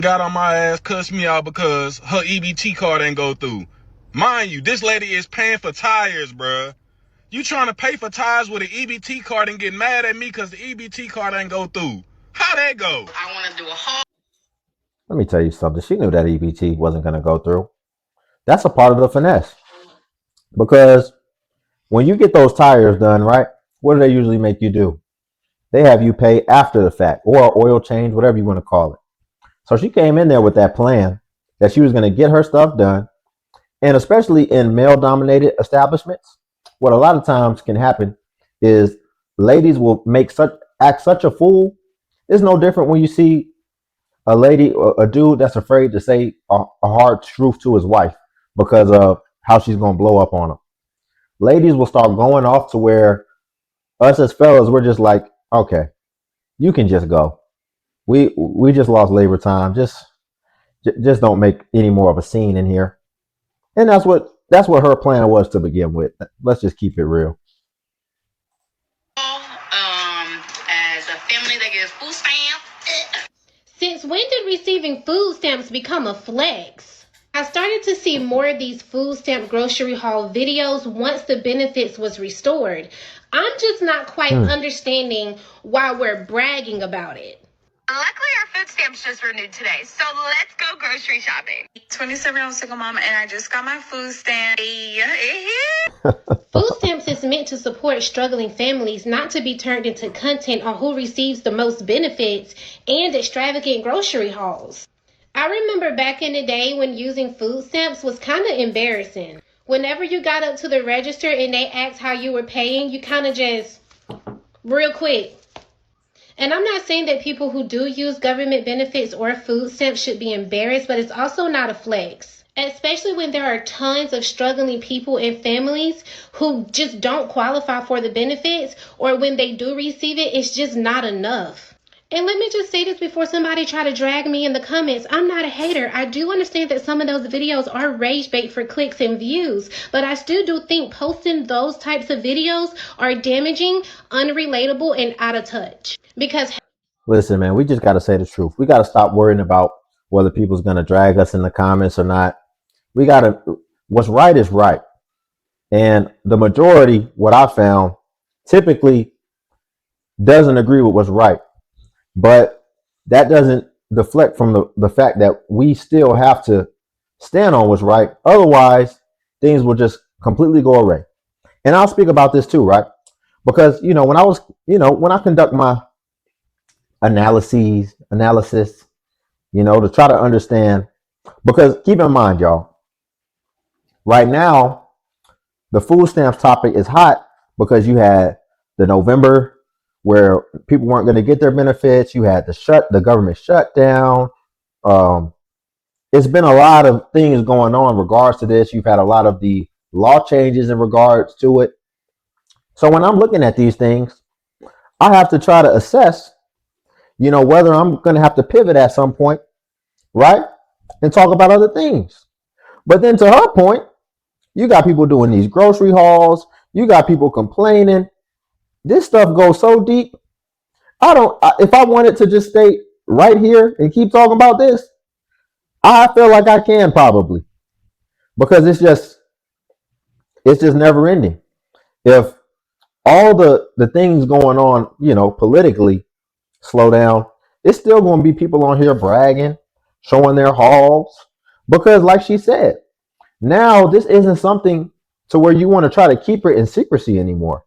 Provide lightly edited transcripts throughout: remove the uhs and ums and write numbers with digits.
got on my ass, cussed me out because her EBT card ain't go through. Mind you, this lady is paying for tires, bruh. You trying to pay for tires with an EBT card and get mad at me because the EBT card ain't go through. How that go? I want to do a whole... Let me tell you something. She knew that EBT wasn't going to go through. That's a part of the finesse. Because when you get those tires done, right, what do they usually make you do? They have you pay after the fact, or oil change, whatever you want to call it. So she came in there with that plan that she was going to get her stuff done. And especially in male-dominated establishments, what a lot of times can happen is ladies will act such a fool. It's no different when you see a lady or a dude that's afraid to say a hard truth to his wife because of how she's going to blow up on him. Ladies will start going off to where us as fellas, we're just like, okay, you can just go. We just lost labor time. Just don't make any more of a scene in here. And that's what her plan was to begin with. Let's just keep it real. As a family that gets food stamps. Since when did receiving food stamps become a flex? I started to see more of these food stamp grocery haul videos once the benefits was restored. I'm just not quite understanding why we're bragging about it. Luckily, our food stamps just renewed today, so let's go grocery shopping. 27-year-old single mom, and I just got my food stamp. Food stamps is meant to support struggling families, not to be turned into content on who receives the most benefits and extravagant grocery hauls. I remember back in the day when using food stamps was kind of embarrassing. Whenever you got up to the register and they asked how you were paying, you kind of just, real quick. And I'm not saying that people who do use government benefits or food stamps should be embarrassed, but it's also not a flex. Especially when there are tons of struggling people and families who just don't qualify for the benefits, or when they do receive it, it's just not enough. And let me just say this before somebody try to drag me in the comments. I'm not a hater. I do understand that some of those videos are rage bait for clicks and views, but I still do think posting those types of videos are damaging, unrelatable, and out of touch. Because listen, man, we just got to say the truth. We got to stop worrying about whether people's going to drag us in the comments or not. We got to, what's right is right. And the majority, what I found, typically doesn't agree with what's right. But that doesn't deflect from the fact that we still have to stand on what's right. Otherwise, things will just completely go away. And I'll speak about this too, right? Because, when I conduct my analysis, to try to understand, because keep in mind, y'all, right now, the food stamps topic is hot because you had the November where people weren't going to get their benefits. You had the government shutdown. It's been a lot of things going on in regards to this. You've had a lot of the law changes in regards to it. So when I'm looking at these things, I have to try to assess, whether I'm going to have to pivot at some point, right? And talk about other things. But then to her point, you got people doing these grocery hauls. You got people complaining. This stuff goes so deep. If I wanted to just stay right here and keep talking about this, I feel like I can probably, because it's just never ending. If all the things going on, politically slow down, it's still going to be people on here bragging, showing their hauls, because like she said, now this isn't something to where you want to try to keep it in secrecy anymore.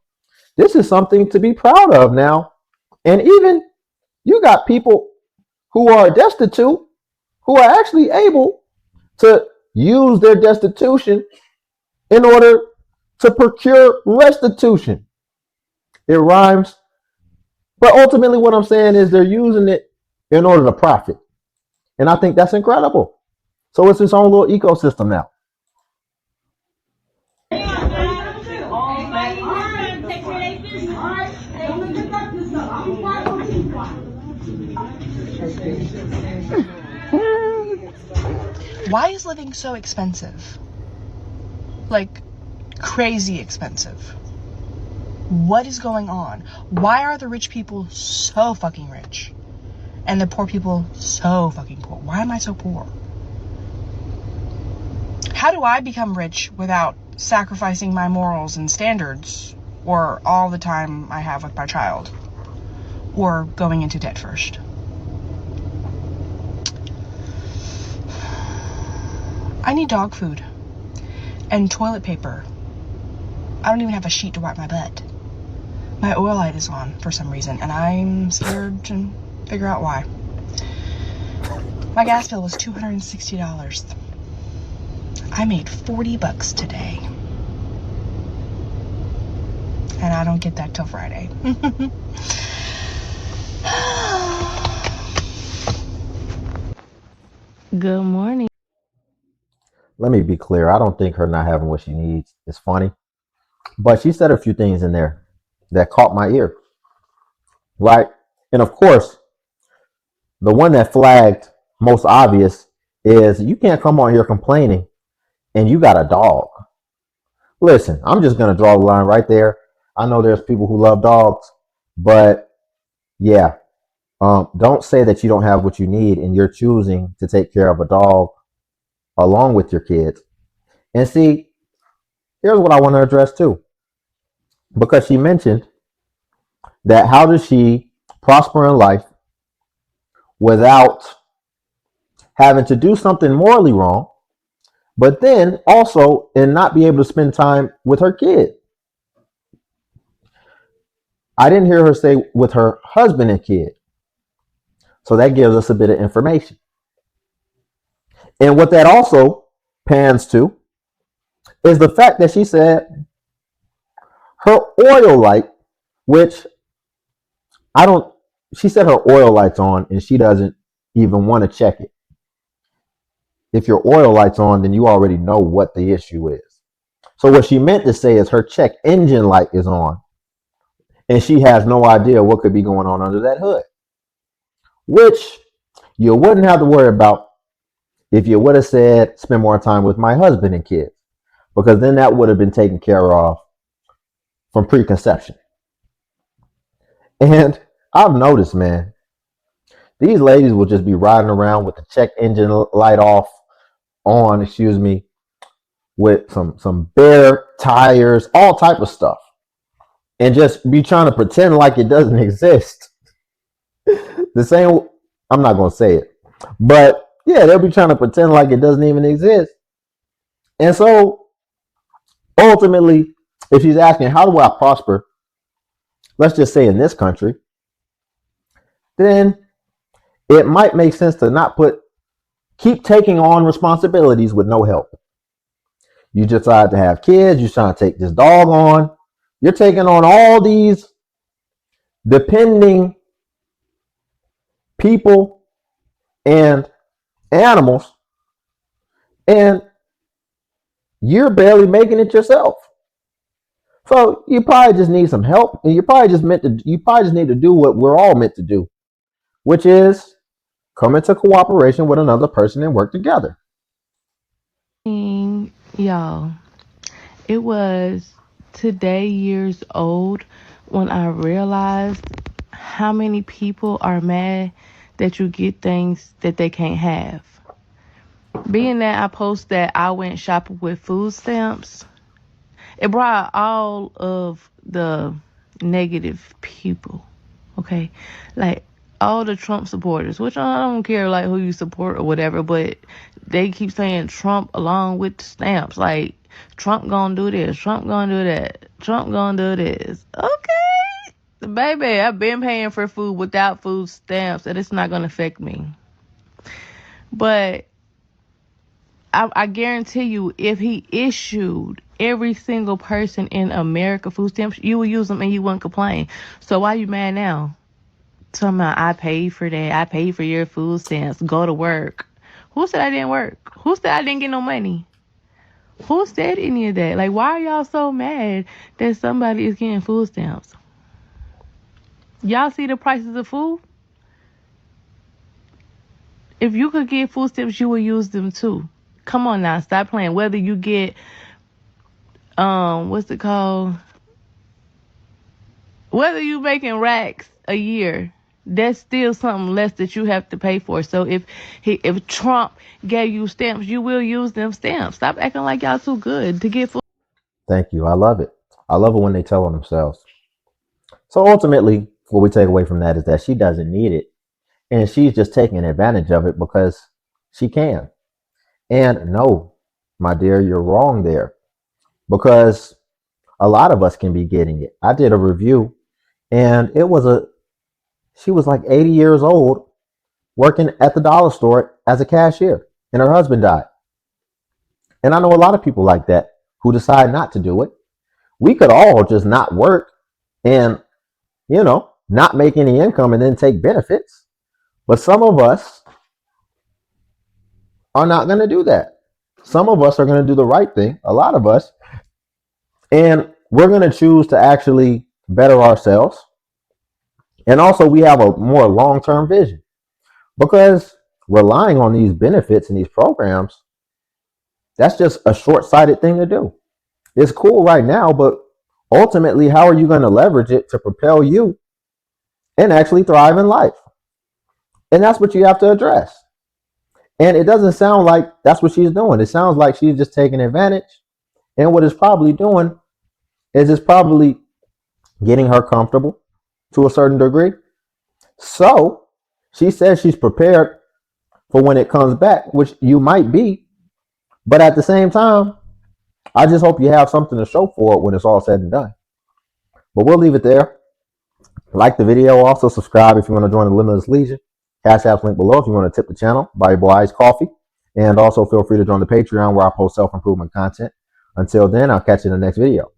This is something to be proud of now. And even you got people who are destitute who are actually able to use their destitution in order to procure restitution. It rhymes. But ultimately what I'm saying is they're using it in order to profit. And I think that's incredible. So it's its own little ecosystem now. Why is living so expensive? Like, crazy expensive. What is going on? Why are the rich people so fucking rich? And the poor people, so fucking poor. Why am I so poor? How do I become rich without sacrificing my morals and standards, or all the time I have with my child, or going into debt first? I need dog food and toilet paper. I don't even have a sheet to wipe my butt. My oil light is on for some reason, and I'm scared to figure out why. My gas bill was $260. I made $40 today. And I don't get that till Friday. Good morning. Let me be clear. I don't think her not having what she needs is funny. But she said a few things in there that caught my ear. Right? And of course, the one that flagged most obvious is you can't come on here complaining and you got a dog. Listen, I'm just going to draw the line right there. I know there's people who love dogs, but yeah, don't say that you don't have what you need and you're choosing to take care of a dog along with your kids. And see, here's what I want to address too. Because she mentioned that how does she prosper in life without having to do something morally wrong, but then also and not be able to spend time with her kid. I didn't hear her say with her husband and kid. So that gives us a bit of information. And what that also pans to is the fact that she said her oil light, which I don't, she said her oil light's on and she doesn't even want to check it. If your oil light's on, then you already know what the issue is. So what she meant to say is her check engine light is on and she has no idea what could be going on under that hood, which you wouldn't have to worry about if you would have said spend more time with my husband and kids, because then that would have been taken care of from preconception. And I've noticed, man, these ladies will just be riding around with the check engine light on, with some bare tires, all type of stuff, and just be trying to pretend like it doesn't exist. The same, I'm not going to say it, but yeah, they'll be trying to pretend like it doesn't even exist. And so ultimately, if she's asking, how do I prosper? Let's just say in this country, then it might make sense to not keep taking on responsibilities with no help. You decide to have kids, you're trying to take this dog on, you're taking on all these depending people and animals, and you're barely making it yourself. So you probably just need some help, and you probably just need to do what we're all meant to do, which is come into cooperation with another person and work together. Y'all, it was today years old when I realized how many people are mad that you get things that they can't have. Being that I post that I went shopping with food stamps, it brought all of the negative people, okay? Like all the Trump supporters, which I don't care like who you support or whatever, but they keep saying Trump along with the stamps. Like Trump gonna do this, Trump gonna do that, Trump gonna do this. Okay, baby, I've been paying for food without food stamps, and it's not gonna affect me. But I guarantee you, if he issued every single person in America food stamps, you would use them and you wouldn't complain. So why you mad now? Talking about I paid for that. I paid for your food stamps. Go to work. Who said I didn't work? Who said I didn't get no money? Who said any of that? Like, why are y'all so mad that somebody is getting food stamps? Y'all see the prices of food? If you could get food stamps, you would use them too. Come on now, stop playing. Whether you get what's it called? Whether you making racks a year that's still something less that you have to pay for. So if Trump gave you stamps, you will use them stamps. Stop acting like y'all too good to get food. Thank you. I love it. I love it when they tell on themselves. So ultimately, what we take away from that is that she doesn't need it. And she's just taking advantage of it because she can. And no, my dear, you're wrong there. Because a lot of us can be getting it. I did a review and she was like 80 years old working at the dollar store as a cashier and her husband died. And I know a lot of people like that who decide not to do it. We could all just not work and, not make any income and then take benefits. But some of us are not going to do that. Some of us are going to do the right thing, a lot of us, and we're going to choose to actually better ourselves. And also, we have a more long term vision because relying on these benefits and these programs, that's just a short sighted thing to do. It's cool right now, but ultimately, how are you going to leverage it to propel you and actually thrive in life? And that's what you have to address. And it doesn't sound like that's what she's doing. It sounds like she's just taking advantage. And what it's probably doing is it's probably getting her comfortable to a certain degree. So she says she's prepared for when it comes back, which you might be. But at the same time, I just hope you have something to show for it when it's all said and done. But we'll leave it there. Like the video. Also subscribe if you want to join the Limitless Legion. Cash App's link below if you want to tip the channel. Buy your boy iced coffee. And also feel free to join the Patreon where I post self-improvement content. Until then, I'll catch you in the next video.